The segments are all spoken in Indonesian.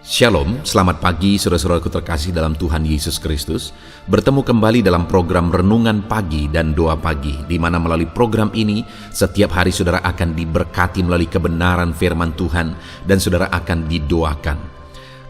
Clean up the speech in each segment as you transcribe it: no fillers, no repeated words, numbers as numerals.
Shalom, selamat pagi saudara-saudaraku terkasih dalam Tuhan Yesus Kristus. Bertemu kembali dalam program Renungan Pagi dan Doa Pagi, di mana melalui program ini setiap hari saudara akan diberkati melalui kebenaran firman Tuhan dan saudara akan didoakan.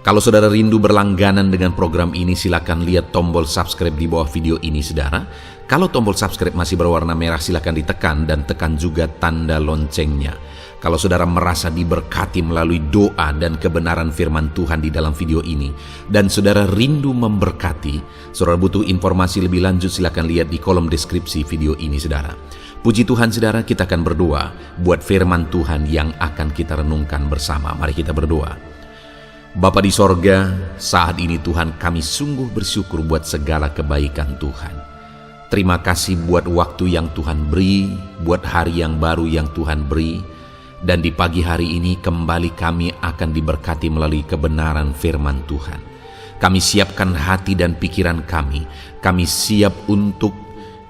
Kalau saudara rindu berlangganan dengan program ini, silakan lihat tombol subscribe di bawah video ini saudara. Kalau tombol subscribe masih berwarna merah, silakan ditekan dan tekan juga tanda loncengnya. Kalau saudara merasa diberkati melalui doa dan kebenaran firman Tuhan di dalam video ini, dan saudara rindu memberkati, saudara butuh informasi lebih lanjut, silakan lihat di kolom deskripsi video ini saudara. Puji Tuhan saudara, kita akan berdoa buat firman Tuhan yang akan kita renungkan bersama. Mari kita berdoa. Bapa di sorga, saat ini Tuhan, kami sungguh bersyukur buat segala kebaikan Tuhan. Terima kasih buat waktu yang Tuhan beri, buat hari yang baru yang Tuhan beri. Dan di pagi hari ini kembali kami akan diberkati melalui kebenaran firman Tuhan. Kami siapkan hati dan pikiran kami. Kami siap untuk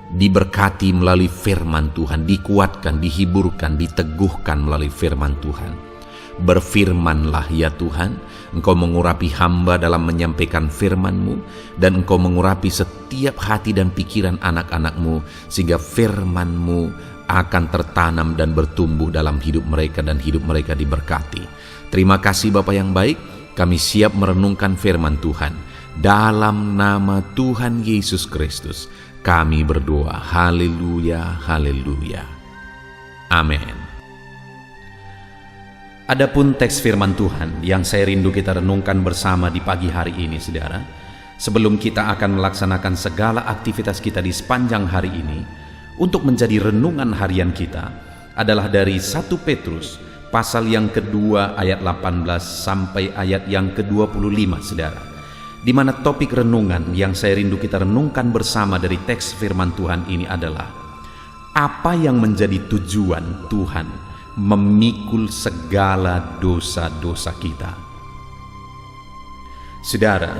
diberkati melalui firman Tuhan, dikuatkan, dihiburkan, diteguhkan melalui firman Tuhan. Berfirmanlah ya Tuhan, Engkau mengurapi hamba dalam menyampaikan firman-Mu, dan Engkau mengurapi setiap hati dan pikiran anak-anak-Mu, sehingga firman-Mu akan tertanam dan bertumbuh dalam hidup mereka dan hidup mereka diberkati. Terima kasih Bapa yang baik, kami siap merenungkan firman Tuhan. Dalam nama Tuhan Yesus Kristus, kami berdoa. Haleluya, haleluya. Amin. Adapun teks firman Tuhan yang saya rindu kita renungkan bersama di pagi hari ini saudara, sebelum kita akan melaksanakan segala aktivitas kita di sepanjang hari ini, untuk menjadi renungan harian kita adalah dari 1 Petrus pasal yang kedua ayat 18 sampai ayat yang ke-25 saudara, di mana topik renungan yang saya rindu kita renungkan bersama dari teks firman Tuhan ini adalah apa yang menjadi tujuan Tuhan memikul segala dosa-dosa kita. Saudara,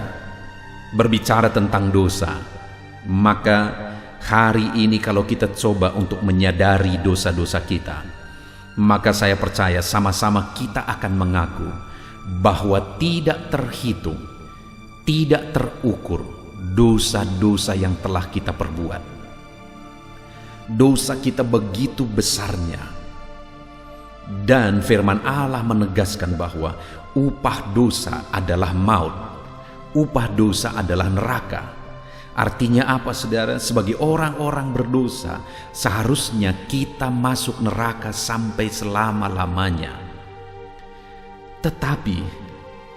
berbicara tentang dosa, maka hari ini kalau kita coba untuk menyadari dosa-dosa kita, maka saya percaya sama-sama kita akan mengaku bahwa tidak terhitung, tidak terukur dosa-dosa yang telah kita perbuat. Dosa kita begitu besarnya, dan firman Allah menegaskan bahwa upah dosa adalah maut, upah dosa adalah neraka. Artinya apa saudara? Sebagai orang-orang berdosa, seharusnya kita masuk neraka sampai selama-lamanya. Tetapi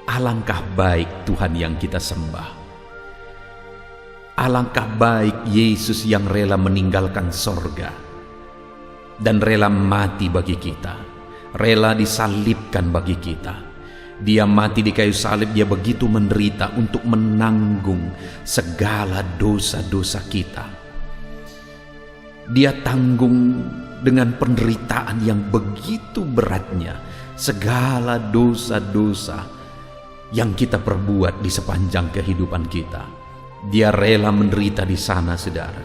alangkah baik Tuhan yang kita sembah. Alangkah baik Yesus yang rela meninggalkan sorga dan rela mati bagi kita, rela disalibkan bagi kita. Dia mati di kayu salib, dia begitu menderita untuk menanggung segala dosa-dosa kita. Dia tanggung dengan penderitaan yang begitu beratnya segala dosa-dosa yang kita perbuat di sepanjang kehidupan kita. Dia rela menderita di sana saudara.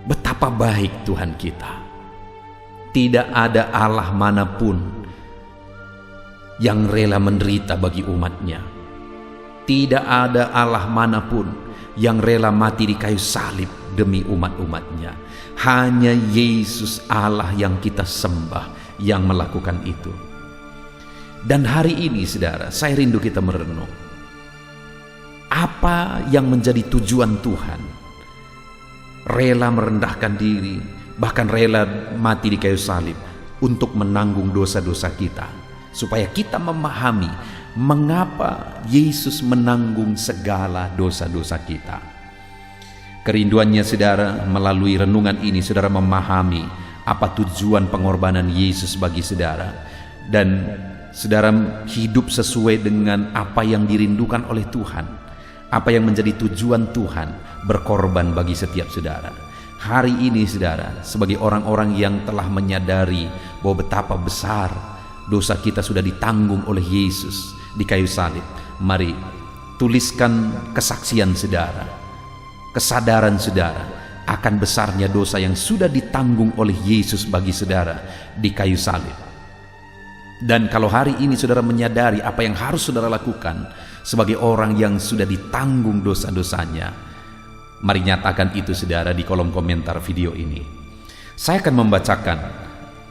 Betapa baik Tuhan kita. Tidak ada Allah manapun yang rela menderita bagi umatnya. Tidak ada Allah manapun yang rela mati di kayu salib demi umat-umatnya. Hanya Yesus Allah yang kita sembah yang melakukan itu. Dan hari ini saudara, saya rindu kita merenung apa yang menjadi tujuan Tuhan rela merendahkan diri, bahkan rela mati di kayu salib untuk menanggung dosa-dosa kita, supaya kita memahami mengapa Yesus menanggung segala dosa-dosa kita. Kerinduannya saudara, melalui renungan ini saudara memahami apa tujuan pengorbanan Yesus bagi saudara, dan saudara hidup sesuai dengan apa yang dirindukan oleh Tuhan, apa yang menjadi tujuan Tuhan berkorban bagi setiap saudara. Hari ini saudara, sebagai orang-orang yang telah menyadari bahwa betapa besar dosa kita sudah ditanggung oleh Yesus di kayu salib, mari tuliskan kesaksian saudara, kesadaran saudara akan besarnya dosa yang sudah ditanggung oleh Yesus bagi saudara di kayu salib. Dan kalau hari ini saudara menyadari apa yang harus saudara lakukan sebagai orang yang sudah ditanggung dosa-dosanya, mari nyatakan itu saudara di kolom komentar video ini. Saya akan membacakan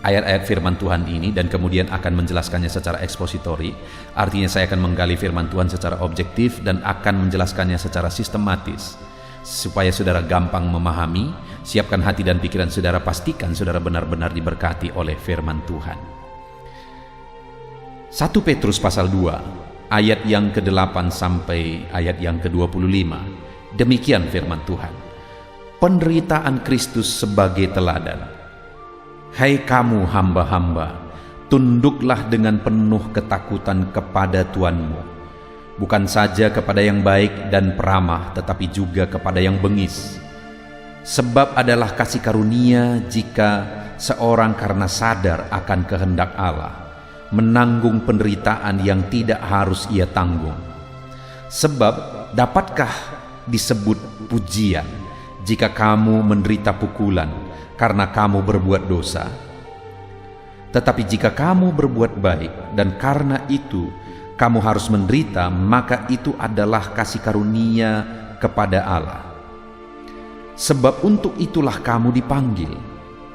ayat-ayat firman Tuhan ini dan kemudian akan menjelaskannya secara ekspositori. Artinya saya akan menggali firman Tuhan secara objektif dan akan menjelaskannya secara sistematis, supaya saudara gampang memahami. Siapkan hati dan pikiran saudara, pastikan saudara benar-benar diberkati oleh firman Tuhan. 1 Petrus pasal 2 ayat yang ke-8 sampai ayat yang ke-25. Demikian firman Tuhan. Penderitaan Kristus sebagai teladan. Hai kamu hamba-hamba, tunduklah dengan penuh ketakutan kepada Tuanmu, bukan saja kepada yang baik dan peramah, tetapi juga kepada yang bengis. Sebab adalah kasih karunia jika seorang karena sadar akan kehendak Allah menanggung penderitaan yang tidak harus ia tanggung. Sebab dapatkah disebut pujian jika kamu menderita pukulan karena kamu berbuat dosa? Tetapi jika kamu berbuat baik dan karena itu kamu harus menderita, maka itu adalah kasih karunia kepada Allah. Sebab untuk itulah kamu dipanggil,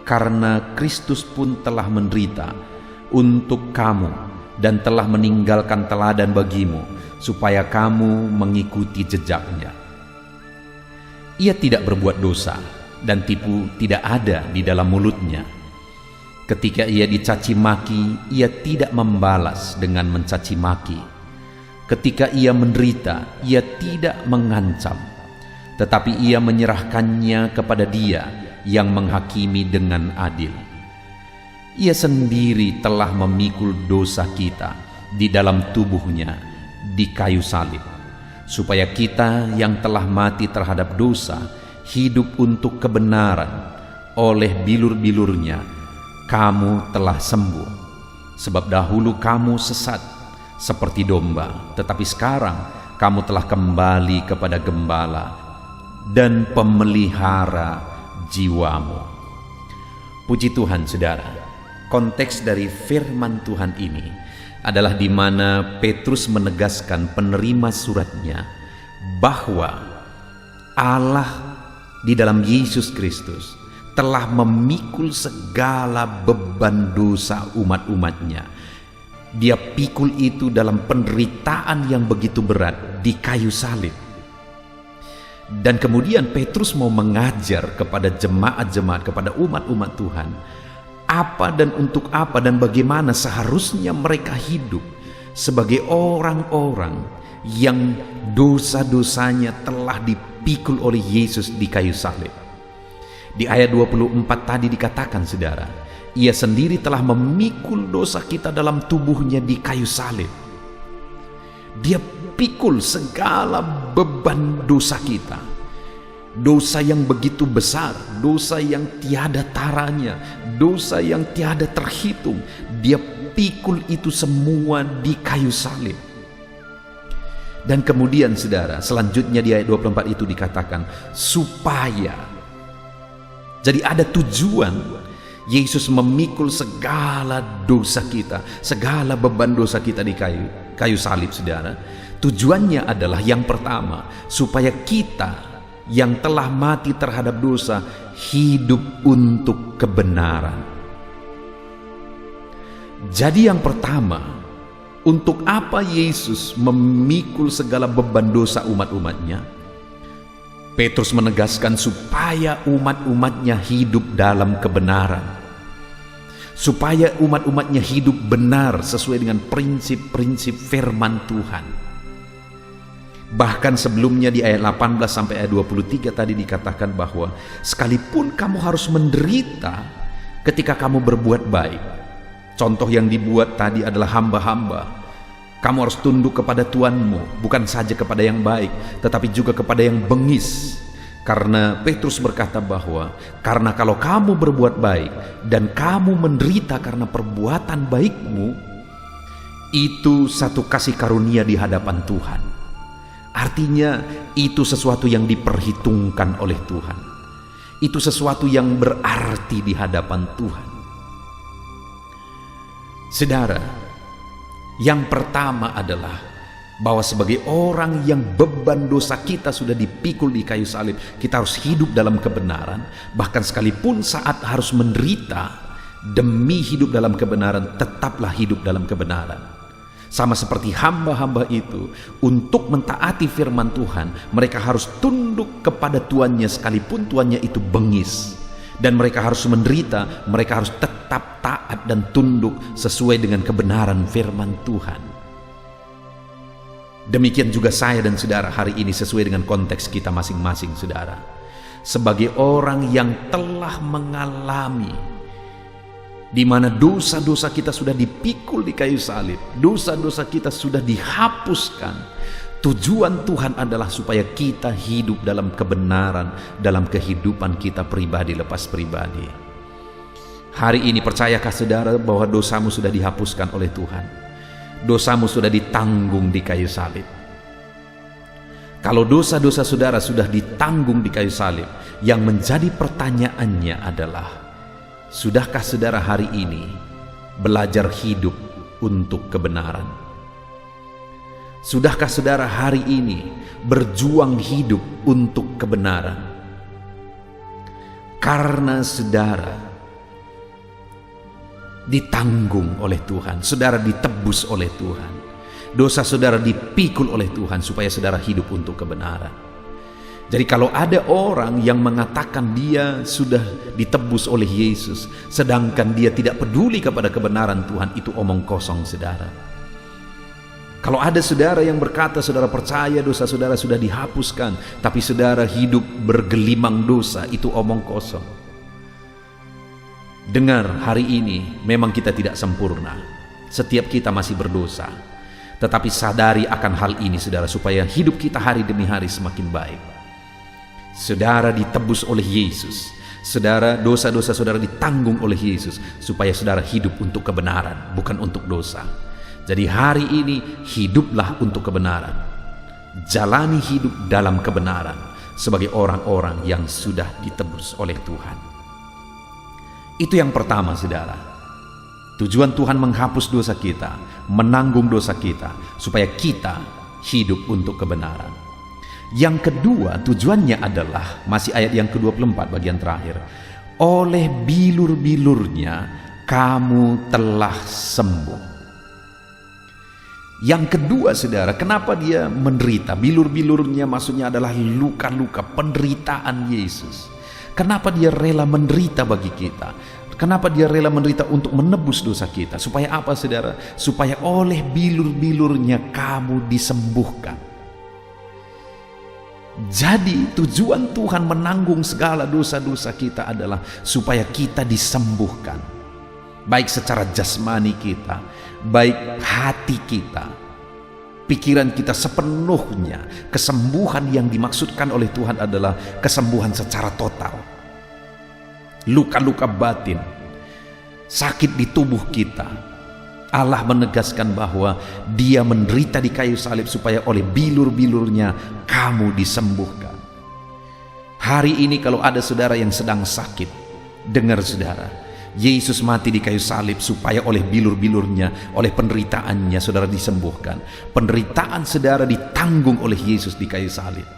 karena Kristus pun telah menderita untuk kamu dan telah meninggalkan teladan bagimu, supaya kamu mengikuti jejaknya. Ia tidak berbuat dosa dan tipu tidak ada di dalam mulutnya. Ketika ia dicaci maki, ia tidak membalas dengan mencaci maki. Ketika ia menderita, ia tidak mengancam, tetapi ia menyerahkannya kepada Dia yang menghakimi dengan adil. Ia sendiri telah memikul dosa kita di dalam tubuhnya di kayu salib, supaya kita yang telah mati terhadap dosa hidup untuk kebenaran. Oleh bilur-bilurnya kamu telah sembuh. Sebab dahulu kamu sesat seperti domba, tetapi sekarang kamu telah kembali kepada Gembala dan Pemelihara jiwamu. Puji Tuhan saudara. Konteks dari firman Tuhan ini adalah di mana Petrus menegaskan penerima suratnya bahwa Allah di dalam Yesus Kristus telah memikul segala beban dosa umat-umatnya. Dia pikul itu dalam penderitaan yang begitu berat di kayu salib. Dan kemudian Petrus mau mengajar kepada jemaat-jemaat, kepada umat-umat Tuhan, apa dan untuk apa dan bagaimana seharusnya mereka hidup sebagai orang-orang yang dosa-dosanya telah dipikul oleh Yesus di kayu salib. Di ayat 24 tadi dikatakan saudara, ia sendiri telah memikul dosa kita dalam tubuhnya di kayu salib. Dia pikul segala beban dosa kita. Dosa yang begitu besar, dosa yang tiada taranya, dosa yang tiada terhitung. Dia pikul itu semua di kayu salib. Dan kemudian saudara, selanjutnya di ayat 24 itu dikatakan supaya. Jadi ada tujuan Yesus memikul segala dosa kita, segala beban dosa kita di kayu salib saudara. Tujuannya adalah yang pertama, supaya kita yang telah mati terhadap dosa hidup untuk kebenaran. Jadi yang pertama, untuk apa Yesus memikul segala beban dosa umat-umatnya? Petrus menegaskan supaya umat-umatnya hidup dalam kebenaran, supaya umat-umatnya hidup benar sesuai dengan prinsip-prinsip firman Tuhan. Bahkan sebelumnya di ayat 18 sampai ayat 23 tadi dikatakan bahwa sekalipun kamu harus menderita ketika kamu berbuat baik. Contoh yang dibuat tadi adalah hamba-hamba. Kamu harus tunduk kepada Tuanmu, bukan saja kepada yang baik, tetapi juga kepada yang bengis. Karena Petrus berkata bahwa karena kalau kamu berbuat baik dan kamu menderita karena perbuatan baikmu, itu satu kasih karunia di hadapan Tuhan. Artinya itu sesuatu yang diperhitungkan oleh Tuhan. Itu sesuatu yang berarti di hadapan Tuhan. Saudara, Yang pertama adalah bahwa sebagai orang yang beban dosa kita sudah dipikul di kayu salib, kita harus hidup dalam kebenaran. Bahkan sekalipun saat harus menderita demi hidup dalam kebenaran, tetaplah hidup dalam kebenaran. Sama seperti hamba-hamba itu, untuk mentaati firman Tuhan, mereka harus tunduk kepada tuannya sekalipun tuannya itu bengis. Dan mereka harus menderita, mereka harus tetap taat dan tunduk sesuai dengan kebenaran firman Tuhan. Demikian juga saya dan saudara hari ini sesuai dengan konteks kita masing-masing, saudara. Sebagai orang yang telah mengalami di mana dosa-dosa kita sudah dipikul di kayu salib, dosa-dosa kita sudah dihapuskan. Tujuan Tuhan adalah supaya kita hidup dalam kebenaran dalam kehidupan kita pribadi lepas pribadi. Hari ini percayakah saudara bahwa dosamu sudah dihapuskan oleh Tuhan? Dosamu sudah ditanggung di kayu salib. Kalau dosa-dosa saudara sudah ditanggung di kayu salib, yang menjadi pertanyaannya adalah, sudahkah saudara hari ini belajar hidup untuk kebenaran? Sudahkah saudara hari ini berjuang hidup untuk kebenaran? Karena saudara ditanggung oleh Tuhan, saudara ditebus oleh Tuhan, dosa saudara dipikul oleh Tuhan supaya saudara hidup untuk kebenaran. Jadi kalau ada orang yang mengatakan dia sudah ditebus oleh Yesus, sedangkan dia tidak peduli kepada kebenaran Tuhan, itu omong kosong, saudara. Kalau ada saudara yang berkata saudara percaya dosa saudara sudah dihapuskan, tapi saudara hidup bergelimang dosa, itu omong kosong. Dengar, hari ini memang kita tidak sempurna. Setiap kita masih berdosa. Tetapi sadari akan hal ini, saudara, supaya hidup kita hari demi hari semakin baik. Saudara ditebus oleh Yesus. Saudara, dosa-dosa saudara ditanggung oleh Yesus supaya saudara hidup untuk kebenaran, bukan untuk dosa. Jadi hari ini hiduplah untuk kebenaran. Jalani hidup dalam kebenaran sebagai orang-orang yang sudah ditebus oleh Tuhan. Itu yang pertama, saudara. Tujuan Tuhan menghapus dosa kita, menanggung dosa kita, supaya kita hidup untuk kebenaran. Yang kedua, tujuannya adalah, masih ayat yang ke-24 bagian terakhir, oleh bilur-bilurnya kamu telah sembuh. Yang kedua, saudara, kenapa dia menderita? Bilur-bilurnya maksudnya adalah luka-luka penderitaan Yesus. Kenapa dia rela menderita bagi kita? Kenapa dia rela menderita untuk menebus dosa kita? Supaya apa, saudara? Supaya oleh bilur-bilurnya kamu disembuhkan. Jadi tujuan Tuhan menanggung segala dosa-dosa kita adalah supaya kita disembuhkan. Baik secara jasmani kita, baik hati kita, pikiran kita sepenuhnya. Kesembuhan yang dimaksudkan oleh Tuhan adalah kesembuhan secara total. Luka-luka batin, sakit di tubuh kita, Allah menegaskan bahwa dia menderita di kayu salib supaya oleh bilur-bilurnya kamu disembuhkan. Hari ini kalau ada saudara yang sedang sakit, dengar saudara, Yesus mati di kayu salib supaya oleh bilur-bilurnya, oleh penderitaannya saudara disembuhkan. Penderitaan saudara ditanggung oleh Yesus di kayu salib.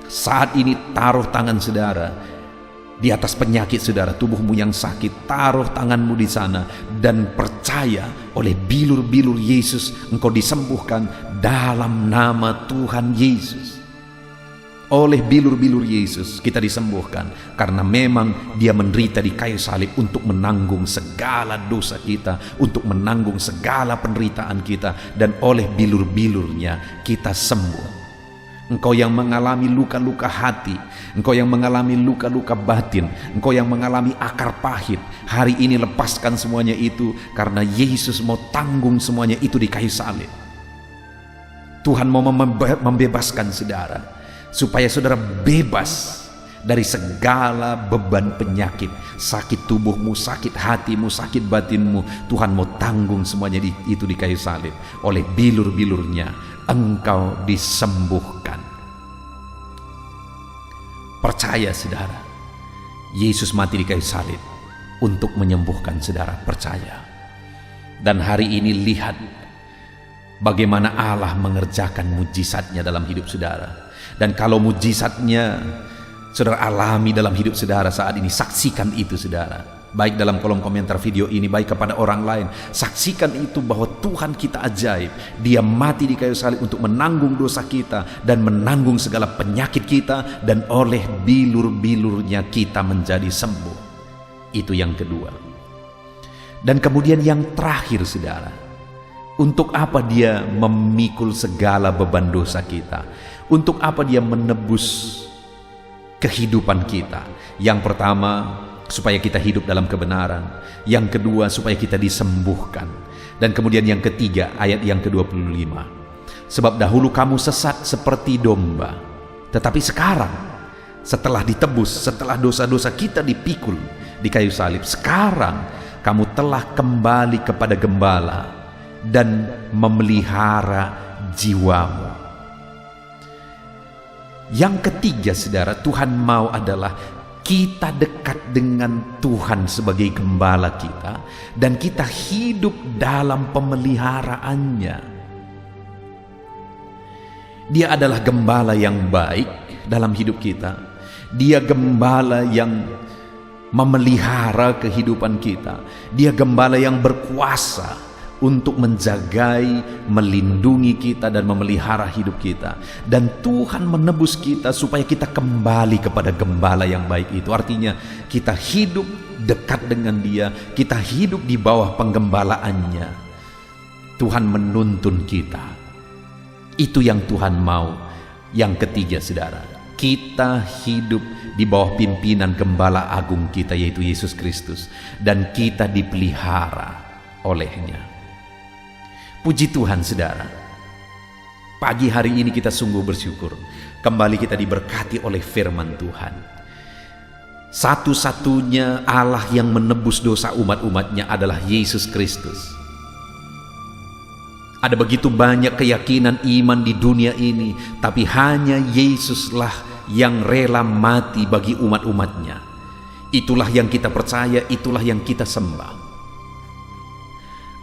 Saat ini taruh tangan saudara di atas penyakit saudara, tubuhmu yang sakit, taruh tanganmu di sana dan percaya oleh bilur-bilur Yesus engkau disembuhkan dalam nama Tuhan Yesus. Oleh bilur-bilur Yesus kita disembuhkan karena memang dia menderita di kayu salib untuk menanggung segala dosa kita, untuk menanggung segala penderitaan kita, dan oleh bilur-bilurnya kita sembuh. Engkau yang mengalami luka-luka hati, engkau yang mengalami luka-luka batin, engkau yang mengalami akar pahit, hari ini lepaskan semuanya itu karena Yesus mau tanggung semuanya itu di kayu salib. Tuhan mau membebaskan saudara supaya saudara bebas dari segala beban penyakit, sakit tubuhmu, sakit hatimu, sakit batinmu. Tuhan mau tanggung semuanya itu di kayu salib. Oleh bilur-bilurnya engkau disembuhkan. Percaya saudara, Yesus mati di kayu salib untuk menyembuhkan saudara. Percaya. Dan hari ini lihat bagaimana Allah mengerjakan mujizatnya dalam hidup saudara. Dan kalau mujizatnya saudara alami dalam hidup saudara saat ini, saksikan itu saudara. Baik dalam kolom komentar video ini, baik kepada orang lain. Saksikan itu bahwa Tuhan kita ajaib. Dia mati di kayu salib untuk menanggung dosa kita dan menanggung segala penyakit kita, dan oleh bilur-bilurnya kita menjadi sembuh. Itu yang kedua. Dan kemudian yang terakhir saudara, untuk apa dia memikul segala beban dosa kita? Untuk apa dia menebus kehidupan kita? Yang pertama, supaya kita hidup dalam kebenaran. Yang kedua, supaya kita disembuhkan. Dan kemudian yang ketiga, ayat yang ke-25. Sebab dahulu kamu sesat seperti domba, tetapi sekarang setelah ditebus, setelah dosa-dosa kita dipikul di kayu salib, sekarang kamu telah kembali kepada Gembala dan memelihara jiwamu. Yang ketiga saudara, Tuhan mau adalah kita dekat dengan Tuhan sebagai gembala kita, dan kita hidup dalam pemeliharaannya. Dia adalah gembala yang baik dalam hidup kita. Dia gembala yang memelihara kehidupan kita. Dia gembala yang berkuasa untuk menjagai, melindungi kita dan memelihara hidup kita. Dan Tuhan menebus kita supaya kita kembali kepada gembala yang baik itu. Artinya kita hidup dekat dengan Dia, kita hidup di bawah penggembalaannya. Tuhan menuntun kita. Itu yang Tuhan mau. Yang ketiga saudara, kita hidup di bawah pimpinan gembala agung kita, yaitu Yesus Kristus, dan kita dipelihara olehnya. Puji Tuhan saudara, pagi hari ini kita sungguh bersyukur. Kembali kita diberkati oleh firman Tuhan. Satu-satunya Allah yang menebus dosa umat-umatnya adalah Yesus Kristus. Ada begitu banyak keyakinan iman di dunia ini, tapi hanya Yesuslah yang rela mati bagi umat-umatnya. Itulah yang kita percaya, itulah yang kita sembah.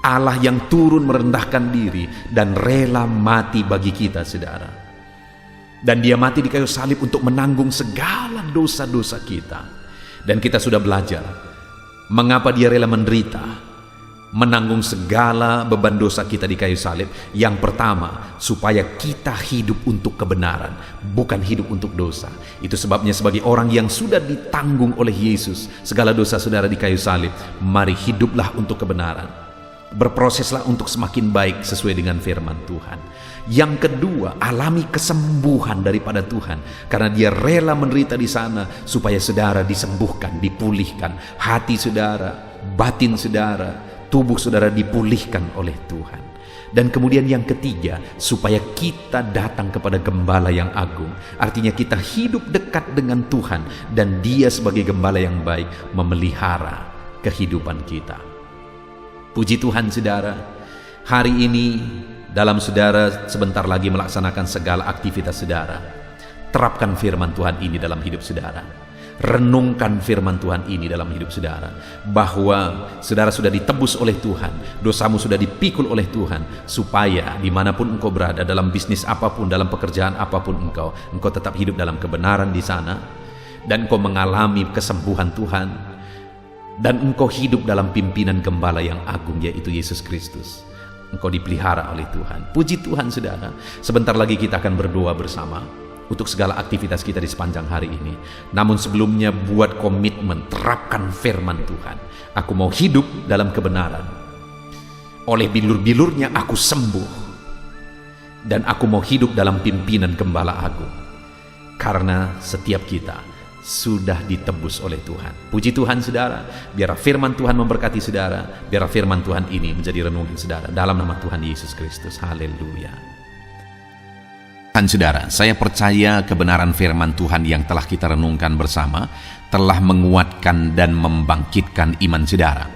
Allah yang turun merendahkan diri dan rela mati bagi kita saudara. Dan dia mati di kayu salib untuk menanggung segala dosa-dosa kita. Dan kita sudah belajar mengapa dia rela menderita, menanggung segala beban dosa kita di kayu salib. Yang pertama, supaya kita hidup untuk kebenaran, bukan hidup untuk dosa. Itu sebabnya sebagai orang yang sudah ditanggung oleh Yesus segala dosa saudara di kayu salib, mari hiduplah untuk kebenaran. Berproseslah untuk semakin baik sesuai dengan firman Tuhan. Yang kedua, alami kesembuhan daripada Tuhan, karena dia rela menderita di sana supaya saudara disembuhkan, dipulihkan. Hati saudara, batin saudara, tubuh saudara dipulihkan oleh Tuhan. Dan kemudian yang ketiga, supaya kita datang kepada gembala yang agung. Artinya kita hidup dekat dengan Tuhan, dan dia sebagai gembala yang baik memelihara kehidupan kita. Puji Tuhan saudara, hari ini dalam saudara sebentar lagi melaksanakan segala aktivitas saudara. Terapkan firman Tuhan ini dalam hidup saudara. Renungkan firman Tuhan ini dalam hidup saudara, bahwa saudara sudah ditebus oleh Tuhan, dosamu sudah dipikul oleh Tuhan, supaya dimanapun engkau berada, dalam bisnis apapun, dalam pekerjaan apapun engkau tetap hidup dalam kebenaran di sana, dan engkau mengalami kesembuhan Tuhan. Dan engkau hidup dalam pimpinan gembala yang agung, yaitu Yesus Kristus. Engkau dipelihara oleh Tuhan. Puji Tuhan saudara, sebentar lagi kita akan berdoa bersama untuk segala aktivitas kita di sepanjang hari ini. Namun sebelumnya buat komitmen, terapkan firman Tuhan. Aku mau hidup dalam kebenaran. Oleh bilur-bilurnya aku sembuh. Dan aku mau hidup dalam pimpinan gembala agung. Karena setiap kita sudah ditebus oleh Tuhan. Puji Tuhan saudara, biar firman Tuhan memberkati saudara, biar firman Tuhan ini menjadi renungan saudara, dalam nama Tuhan Yesus Kristus. Haleluya. Dan saudara, saya percaya kebenaran firman Tuhan yang telah kita renungkan bersama telah menguatkan dan membangkitkan iman saudara.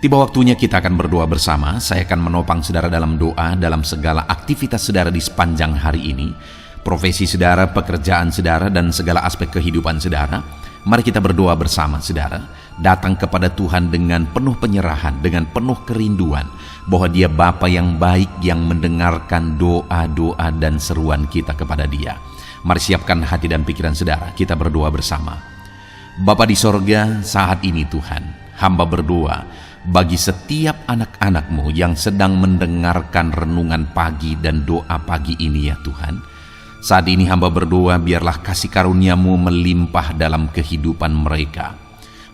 Tiba waktunya kita akan berdoa bersama. Saya akan menopang saudara dalam doa dalam segala aktivitas saudara di sepanjang hari ini. Profesi saudara, pekerjaan saudara, dan segala aspek kehidupan saudara. Mari kita berdoa bersama, saudara. Datang kepada Tuhan dengan penuh penyerahan, dengan penuh kerinduan bahwa Dia Bapa yang baik yang mendengarkan doa-doa dan seruan kita kepada Dia. Mari siapkan hati dan pikiran saudara, kita berdoa bersama. Bapa di sorga, saat ini Tuhan, hamba berdoa bagi setiap anak-anak-Mu yang sedang mendengarkan renungan pagi dan doa pagi ini ya Tuhan. Saat ini hamba berdoa biarlah kasih karunia-Mu melimpah dalam kehidupan mereka.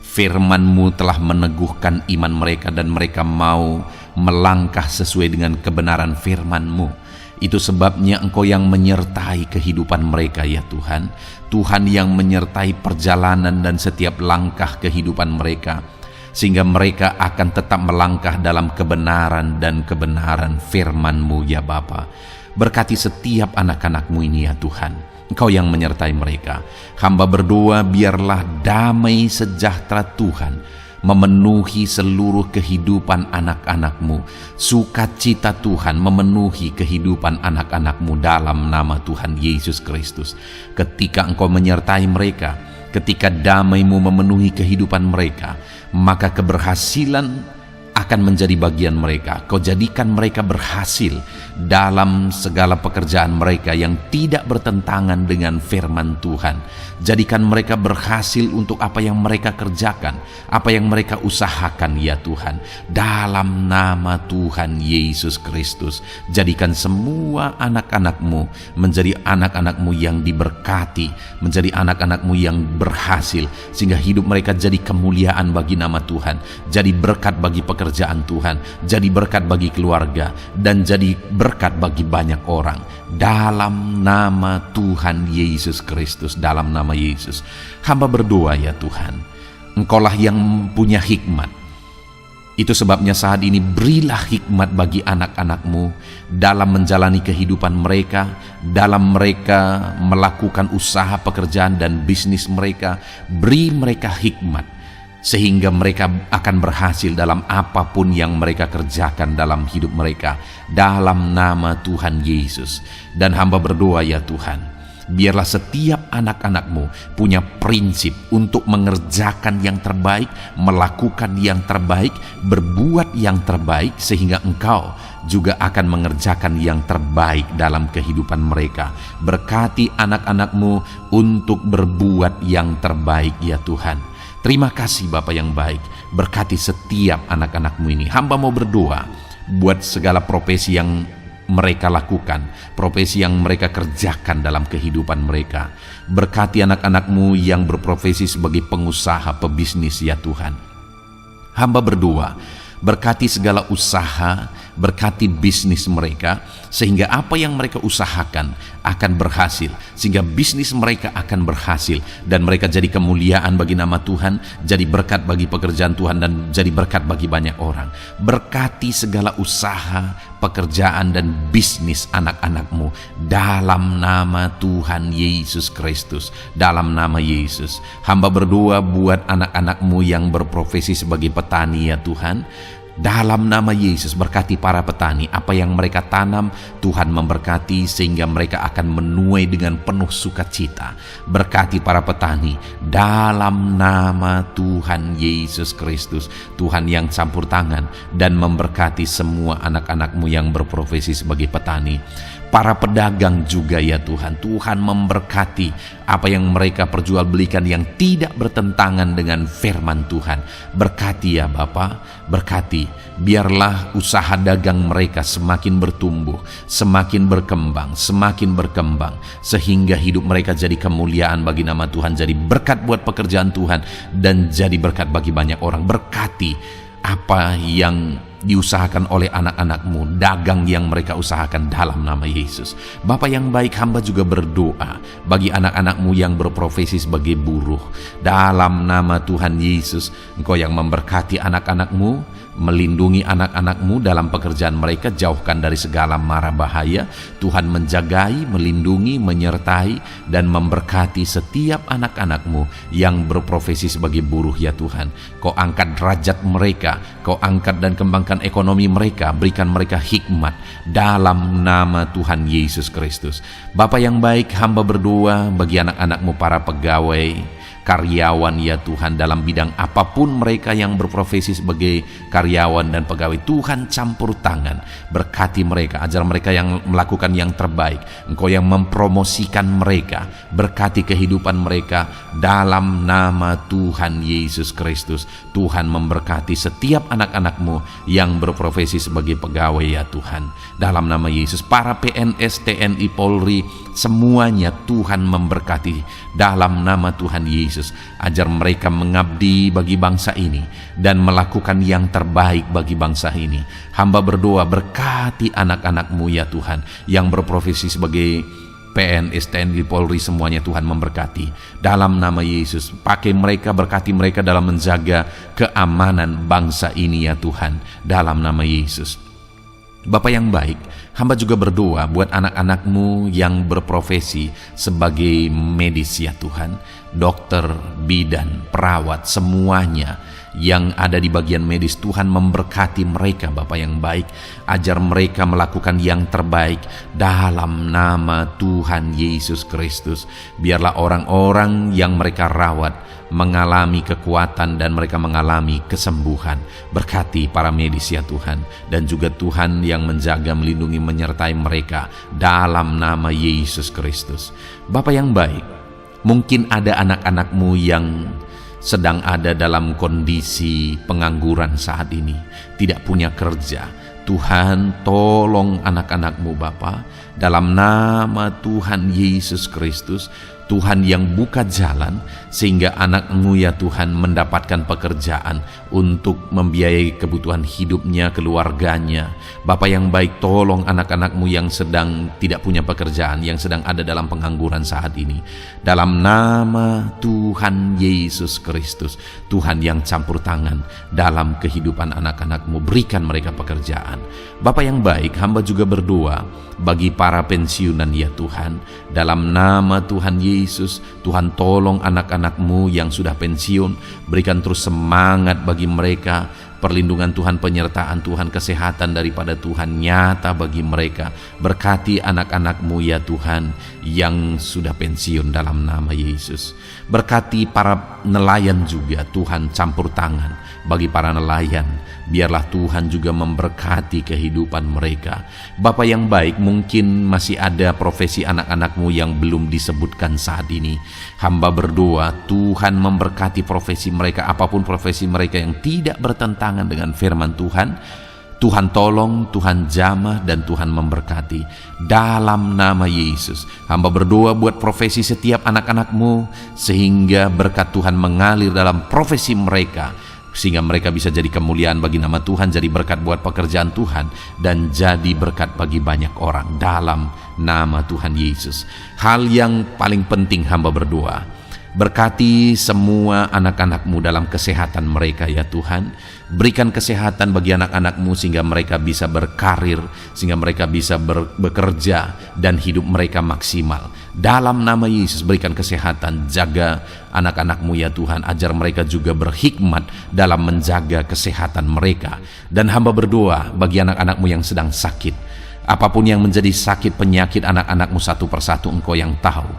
Firman-Mu telah meneguhkan iman mereka dan mereka mau melangkah sesuai dengan kebenaran firman-Mu. Itu sebabnya Engkau yang menyertai kehidupan mereka ya Tuhan. Tuhan yang menyertai perjalanan dan setiap langkah kehidupan mereka, sehingga mereka akan tetap melangkah dalam kebenaran dan kebenaran firman-Mu ya Bapa. Berkati setiap anak-anak-Mu ini ya Tuhan. Engkau yang menyertai mereka. Hamba berdoa biarlah damai sejahtera Tuhan memenuhi seluruh kehidupan anak-anak-Mu. Sukacita Tuhan memenuhi kehidupan anak-anak-Mu dalam nama Tuhan Yesus Kristus. Ketika Engkau menyertai mereka, ketika damai-Mu memenuhi kehidupan mereka, maka keberhasilan akan menjadi bagian mereka. Kau jadikan mereka berhasil dalam segala pekerjaan mereka yang tidak bertentangan dengan firman Tuhan. Jadikan mereka berhasil untuk apa yang mereka kerjakan, apa yang mereka usahakan ya Tuhan. Dalam nama Tuhan Yesus Kristus, jadikan semua anak-anak-Mu menjadi anak-anak-Mu yang diberkati, menjadi anak-anak-Mu yang berhasil, sehingga hidup mereka jadi kemuliaan bagi nama Tuhan, jadi berkat bagi pekerjaan Tuhan, jadi berkat bagi keluarga, dan jadi berkat bagi banyak orang. Dalam nama Tuhan Yesus Kristus, dalam nama Yesus, hamba berdoa ya Tuhan, Engkaulah yang punya hikmat. Itu sebabnya saat ini berilah hikmat bagi anak-anak-Mu dalam menjalani kehidupan mereka, dalam mereka melakukan usaha pekerjaan dan bisnis mereka. Beri mereka hikmat, sehingga mereka akan berhasil dalam apapun yang mereka kerjakan dalam hidup mereka, dalam nama Tuhan Yesus. Dan hamba berdoa ya Tuhan, biarlah setiap anak-anak-Mu punya prinsip untuk mengerjakan yang terbaik, melakukan yang terbaik, berbuat yang terbaik, sehingga Engkau juga akan mengerjakan yang terbaik dalam kehidupan mereka. Berkati anak-anak-Mu untuk berbuat yang terbaik ya Tuhan. Terima kasih Bapa yang baik, berkati setiap anak-anak-Mu ini. Hamba mau berdoa buat segala profesi yang mereka lakukan, profesi yang mereka kerjakan dalam kehidupan mereka. Berkati anak-anak-Mu yang berprofesi sebagai pengusaha, pebisnis ya Tuhan. Hamba berdoa, berkati segala usaha, berkati bisnis mereka, sehingga apa yang mereka usahakan akan berhasil, sehingga bisnis mereka akan berhasil, dan mereka jadi kemuliaan bagi nama Tuhan, jadi berkat bagi pekerjaan Tuhan, dan jadi berkat bagi banyak orang. Berkati segala usaha, pekerjaan, dan bisnis anak-anak-Mu dalam nama Tuhan Yesus Kristus, dalam nama Yesus. Hamba berdoa buat anak-anak-Mu yang berprofesi sebagai petani ya Tuhan. Dalam nama Yesus, berkati para petani. Apa yang mereka tanam, Tuhan memberkati, sehingga mereka akan menuai dengan penuh sukacita. Berkati para petani dalam nama Tuhan Yesus Kristus. Tuhan yang campur tangan dan memberkati semua anak-anak-Mu yang berprofesi sebagai petani. Para pedagang juga ya Tuhan, Tuhan memberkati apa yang mereka perjualbelikan yang tidak bertentangan dengan firman Tuhan. Berkati ya Bapa, berkati, biarlah usaha dagang mereka semakin bertumbuh, semakin berkembang, sehingga hidup mereka jadi kemuliaan bagi nama Tuhan, jadi berkat buat pekerjaan Tuhan, dan jadi berkat bagi banyak orang. Berkati apa yang diusahakan oleh anak-anak-Mu, dagang yang mereka usahakan dalam nama Yesus. Bapa yang baik, hamba juga berdoa bagi anak-anak-Mu yang berprofesi sebagai buruh. Dalam nama Tuhan Yesus, Engkau yang memberkati anak-anak-Mu, melindungi anak-anak-Mu dalam pekerjaan mereka, jauhkan dari segala mara bahaya. Tuhan menjagai, melindungi, menyertai, dan memberkati setiap anak-anak-Mu yang berprofesi sebagai buruh ya Tuhan. Kau angkat derajat mereka, Kau angkat dan kembangkan ekonomi mereka, berikan mereka hikmat dalam nama Tuhan Yesus Kristus. Bapa yang baik, hamba berdoa bagi anak-anak-Mu para pegawai, karyawan ya Tuhan, dalam bidang apapun mereka yang berprofesi sebagai karyawan dan pegawai. Tuhan campur tangan, berkati mereka, ajar mereka yang melakukan yang terbaik. Engkau yang mempromosikan mereka, berkati kehidupan mereka dalam nama Tuhan Yesus Kristus. Tuhan memberkati setiap anak-anak-Mu yang berprofesi sebagai pegawai ya Tuhan, dalam nama Yesus. Para PNS, TNI, Polri, semuanya Tuhan memberkati dalam nama Tuhan Yesus. Ajar mereka mengabdi bagi bangsa ini dan melakukan yang terbaik bagi bangsa ini. Hamba berdoa, berkati anak-anak-Mu ya Tuhan yang berprofesi sebagai PNS, TNI, Polri, semuanya Tuhan memberkati dalam nama Yesus. Pakai mereka, berkati mereka dalam menjaga keamanan bangsa ini ya Tuhan, dalam nama Yesus. Bapa yang baik, hamba juga berdoa buat anak-anak-Mu yang berprofesi sebagai medis ya Tuhan, dokter, bidan, perawat, semuanya yang ada di bagian medis. Tuhan memberkati mereka Bapa yang baik, ajar mereka melakukan yang terbaik dalam nama Tuhan Yesus Kristus. Biarlah orang-orang yang mereka rawat mengalami kekuatan dan mereka mengalami kesembuhan. Berkati para medis ya Tuhan, dan juga Tuhan yang menjaga, melindungi, menyertai mereka dalam nama Yesus Kristus. Bapa yang baik, mungkin ada anak-anak-Mu yang sedang ada dalam kondisi pengangguran saat ini, tidak punya kerja. Tuhan, tolong anak-anak-Mu Bapa, dalam nama Tuhan Yesus Kristus. Tuhan yang buka jalan sehingga anak-Mu ya Tuhan mendapatkan pekerjaan untuk membiayai kebutuhan hidupnya, keluarganya. Bapa yang baik, tolong anak-anak-Mu yang sedang tidak punya pekerjaan, yang sedang ada dalam pengangguran saat ini. Dalam nama Tuhan Yesus Kristus, Tuhan yang campur tangan dalam kehidupan anak-anak-Mu, berikan mereka pekerjaan. Bapa yang baik, hamba juga berdoa bagi para pensiunan ya Tuhan, dalam nama Tuhan Yesus. Tuhan, tolong anak-anak-Mu yang sudah pensiun, berikan terus semangat bagi mereka, perlindungan Tuhan, penyertaan Tuhan, kesehatan daripada Tuhan nyata bagi mereka. Berkati anak-anak-Mu ya Tuhan yang sudah pensiun dalam nama Yesus. Berkati para nelayan juga Tuhan, campur tangan bagi para nelayan. Biarlah Tuhan juga memberkati kehidupan mereka. Bapa yang baik, mungkin masih ada profesi anak-anak-Mu yang belum disebutkan saat ini. Hamba berdoa Tuhan memberkati profesi mereka, apapun profesi mereka yang tidak bertentangan dengan firman Tuhan. Tuhan tolong, Tuhan jamah, dan Tuhan memberkati dalam nama Yesus. Hamba berdoa buat profesi setiap anak-anak-Mu, sehingga berkat Tuhan mengalir dalam profesi mereka, sehingga mereka bisa jadi kemuliaan bagi nama Tuhan, jadi berkat buat pekerjaan Tuhan, dan jadi berkat bagi banyak orang dalam nama Tuhan Yesus. Hal yang paling penting hamba berdoa, berkati semua anak-anak-Mu dalam kesehatan mereka ya Tuhan. Berikan kesehatan bagi anak-anak-Mu sehingga mereka bisa berkarir, sehingga mereka bisa bekerja dan hidup mereka maksimal. Dalam nama Yesus, berikan kesehatan, jaga anak-anak-Mu ya Tuhan, ajar mereka juga berhikmat dalam menjaga kesehatan mereka. Dan hamba berdoa bagi anak-anak-Mu yang sedang sakit, apapun yang menjadi sakit penyakit anak-anak-Mu satu persatu Engkau yang tahu.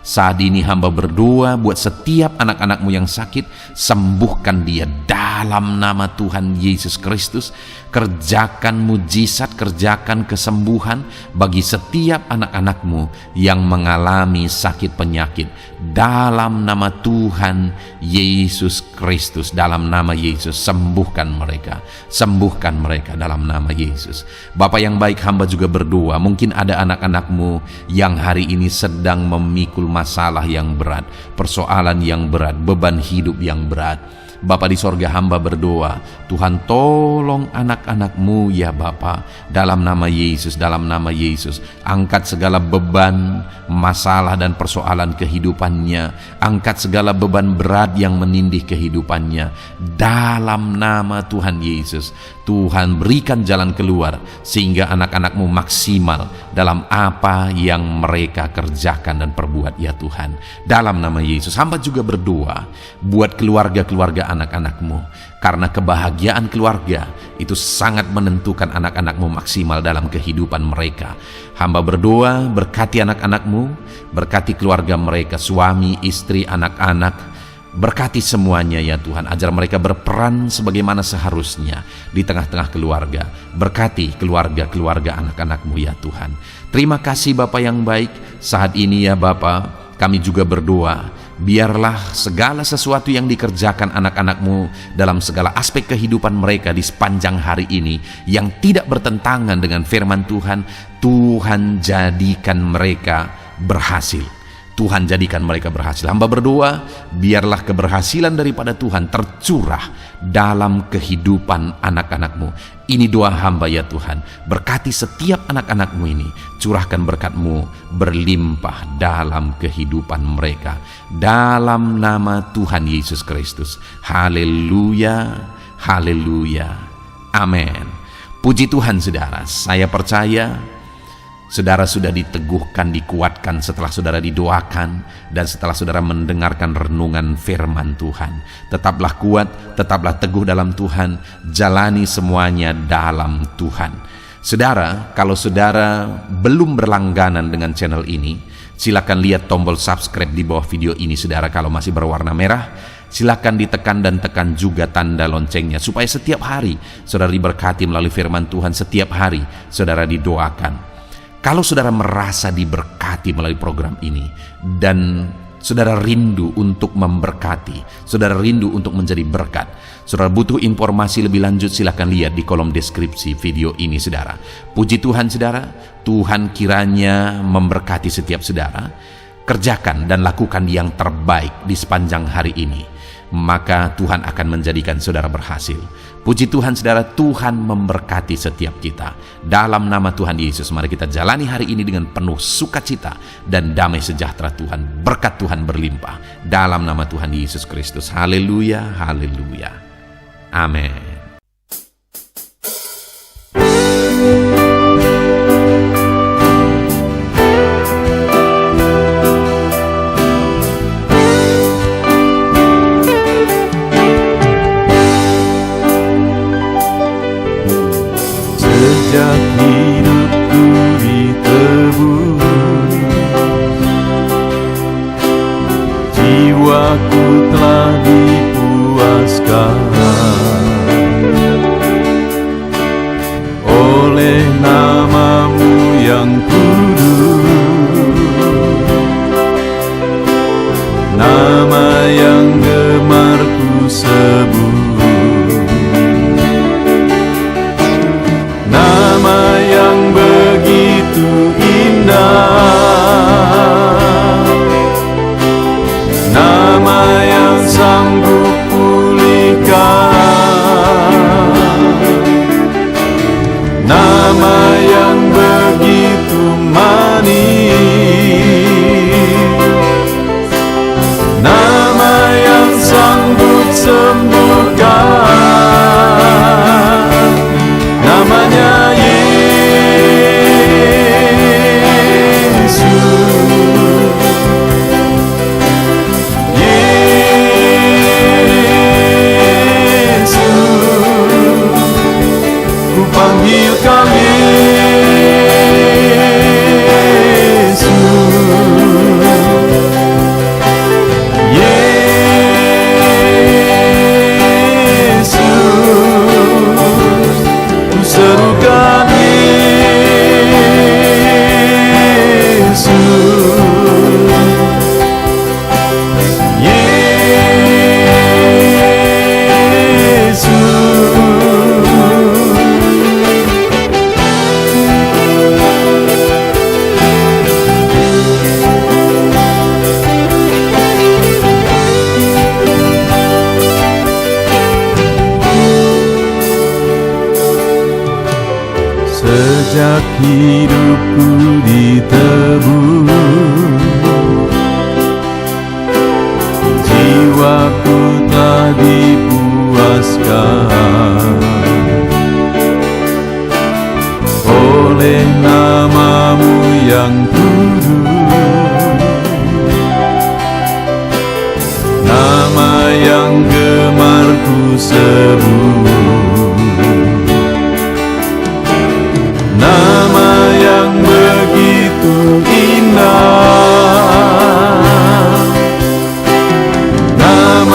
Saat ini hamba berdoa buat setiap anak-anak-Mu yang sakit, sembuhkan dia dalam nama Tuhan Yesus Kristus. Kerjakan mujizat, kerjakan kesembuhan bagi setiap anak-anak-Mu yang mengalami sakit penyakit dalam nama Tuhan Yesus Kristus. Dalam nama Yesus, sembuhkan mereka dalam nama Yesus. Bapa yang baik, hamba juga berdoa, mungkin ada anak-anak-Mu yang hari ini sedang memikul masalah yang berat, persoalan yang berat, beban hidup yang berat. Bapa di sorga, hamba berdoa, Tuhan tolong anak-anak-Mu ya Bapa, dalam nama Yesus, dalam nama Yesus. Angkat segala beban, masalah dan persoalan kehidupannya, angkat segala beban berat yang menindih kehidupannya dalam nama Tuhan Yesus. Tuhan berikan jalan keluar sehingga anak-anak-Mu maksimal dalam apa yang mereka kerjakan dan perbuat ya Tuhan. Dalam nama Yesus, hamba juga berdoa buat keluarga-keluarga anak-anak-Mu, karena kebahagiaan keluarga itu sangat menentukan anak-anak-Mu maksimal dalam kehidupan mereka. Hamba berdoa, berkati anak-anak-Mu, berkati keluarga mereka, suami, istri, anak-anak. Berkati semuanya ya Tuhan, ajar mereka berperan sebagaimana seharusnya di tengah-tengah keluarga. Berkati keluarga-keluarga anak-anak-Mu ya Tuhan. Terima kasih Bapa yang baik. Saat ini ya Bapa, kami juga berdoa, biarlah segala sesuatu yang dikerjakan anak-anak-Mu dalam segala aspek kehidupan mereka di sepanjang hari ini yang tidak bertentangan dengan firman Tuhan, Tuhan jadikan mereka berhasil. Tuhan jadikan mereka berhasil. Hamba berdoa, biarlah keberhasilan daripada Tuhan tercurah dalam kehidupan anak-anak-Mu. Ini doa hamba ya Tuhan. Berkati setiap anak-anak-Mu ini. Curahkan berkat-Mu berlimpah dalam kehidupan mereka. Dalam nama Tuhan Yesus Kristus. Haleluya, haleluya, amin. Puji Tuhan saudara, saya percaya saudara sudah diteguhkan, dikuatkan setelah saudara didoakan dan setelah saudara mendengarkan renungan firman Tuhan. Tetaplah kuat, tetaplah teguh dalam Tuhan, jalani semuanya dalam Tuhan. Saudara, kalau saudara belum berlangganan dengan channel ini, silakan lihat tombol subscribe di bawah video ini saudara. Kalau masih berwarna merah, silakan ditekan dan tekan juga tanda loncengnya supaya setiap hari saudara diberkati melalui firman Tuhan. Setiap hari saudara didoakan. Kalau saudara merasa diberkati melalui program ini dan saudara rindu untuk memberkati, saudara rindu untuk menjadi berkat, saudara butuh informasi lebih lanjut, silakan lihat di kolom deskripsi video ini saudara. Puji Tuhan saudara, Tuhan kiranya memberkati setiap saudara. Kerjakan dan lakukan yang terbaik di sepanjang hari ini, maka Tuhan akan menjadikan saudara berhasil. Puji Tuhan saudara, Tuhan memberkati setiap kita. Dalam nama Tuhan Yesus, mari kita jalani hari ini dengan penuh sukacita dan damai sejahtera Tuhan. Berkat Tuhan berlimpah. Dalam nama Tuhan Yesus Kristus. Haleluya, haleluya. Amin. Sejak hidupku ditebus, jiwaku telah dipuaskan oleh nama-Mu yang kudus, nama yang gemar ku sebut. Nama yang begitu indah, nama yang sanggup pulihkan, nama yang begitu manis, nama yang sanggup sembuhkan, namanya sejak hidupku ditebus, jiwaku telah dipuaskan oleh nama-Mu yang kudus, nama yang gemar ku sebut. Nama yang begitu indah, nama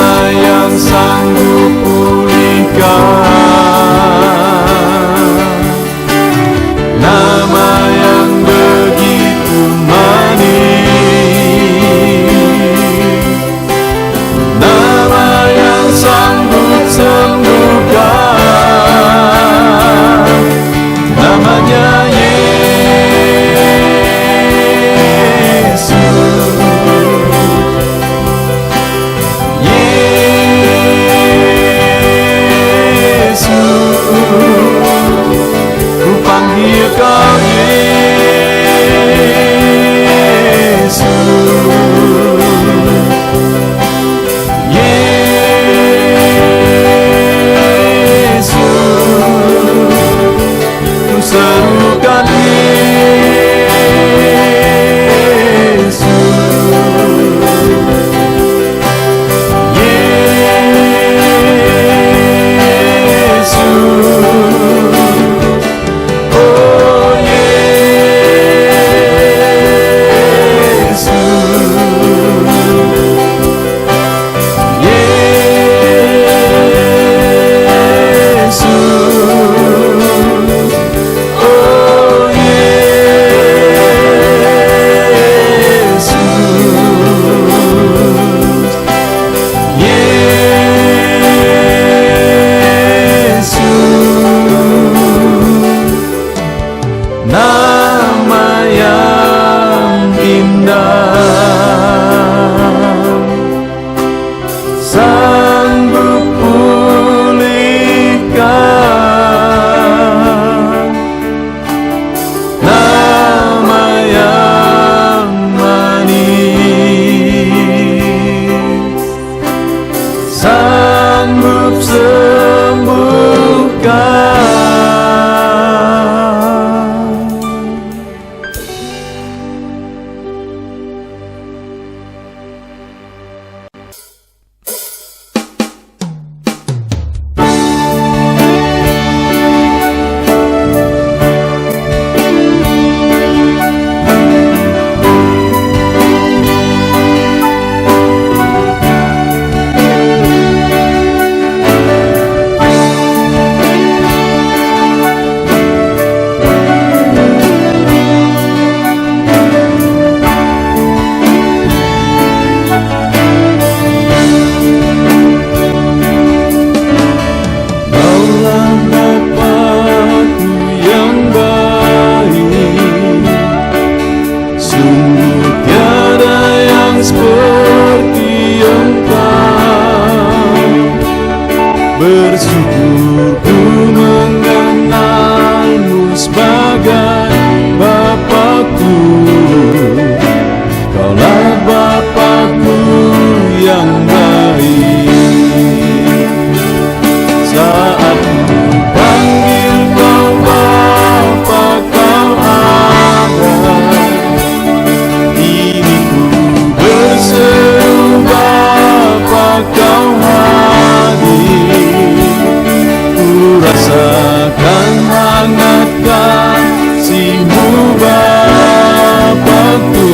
Bapakku,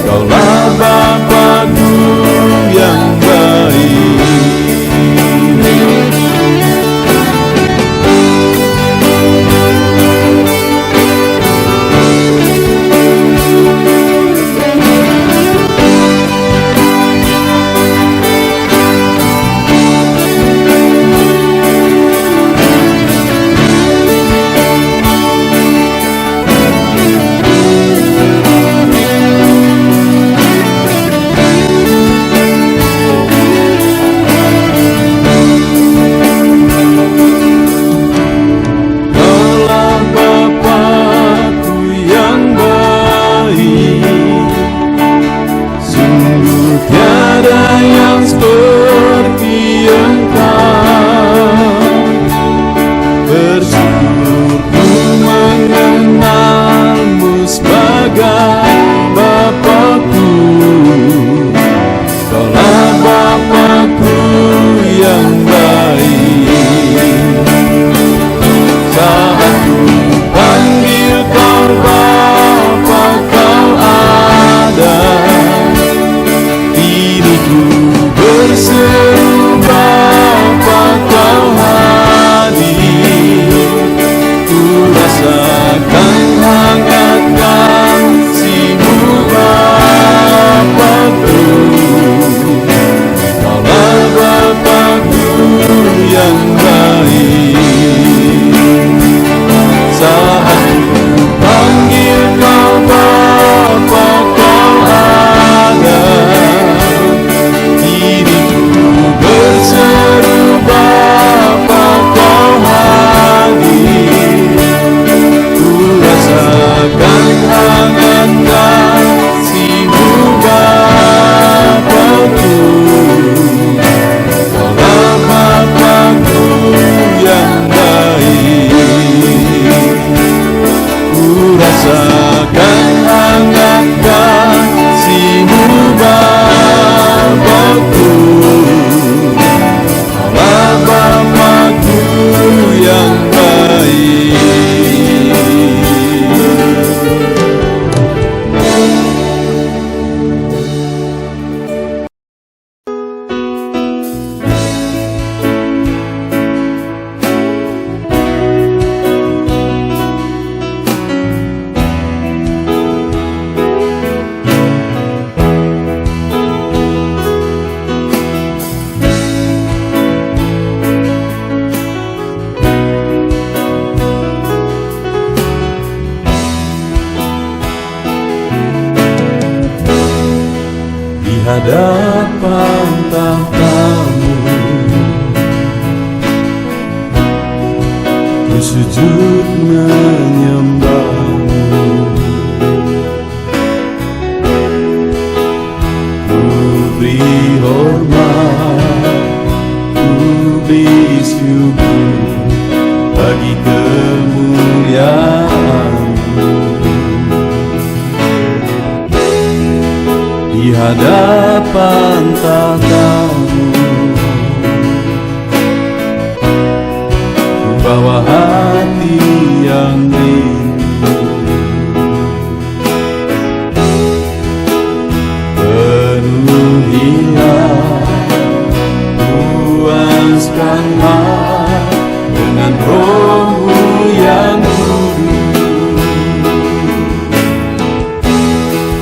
Kaulah Bapakku yang baik. Hadapan tahtamu, ku sujud menyembahmu, ku beri hormat, ku beri syukur bagi kemuliaan-Mu. Di hadapan tahtamu, ku bawa hati yang rindu, penuhilah, puaskanlah dengan Roh-Mu yang kudus.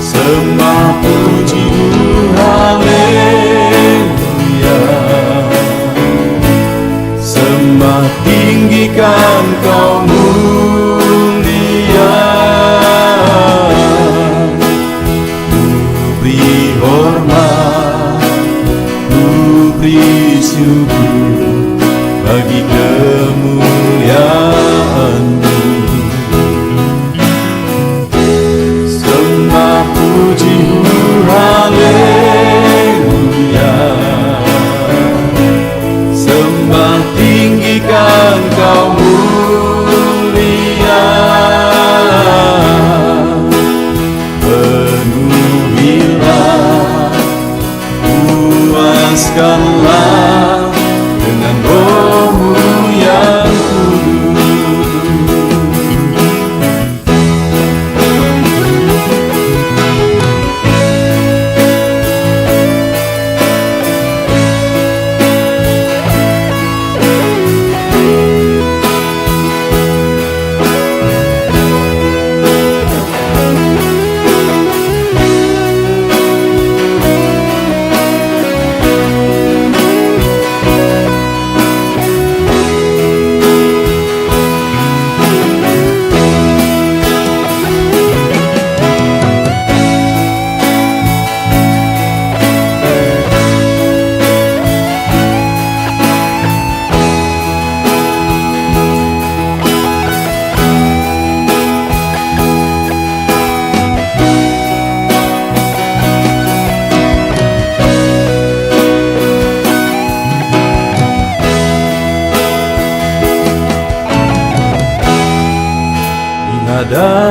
Sembah puji-Mu, haleluya. Sembah tinggikan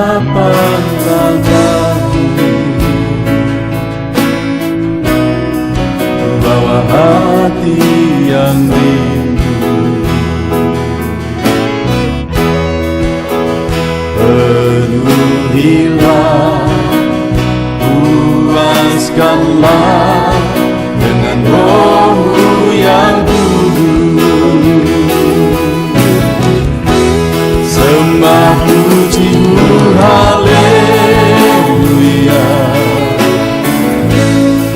lapang dadaku, bawa hati yang rindu. Penuhilah, puaskanlah dengan Roh-Mu yang sembah puji-Mu, haleluya.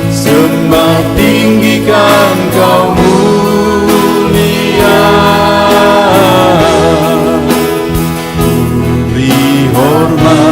Sembah tinggikan Kau mulia, beri hormat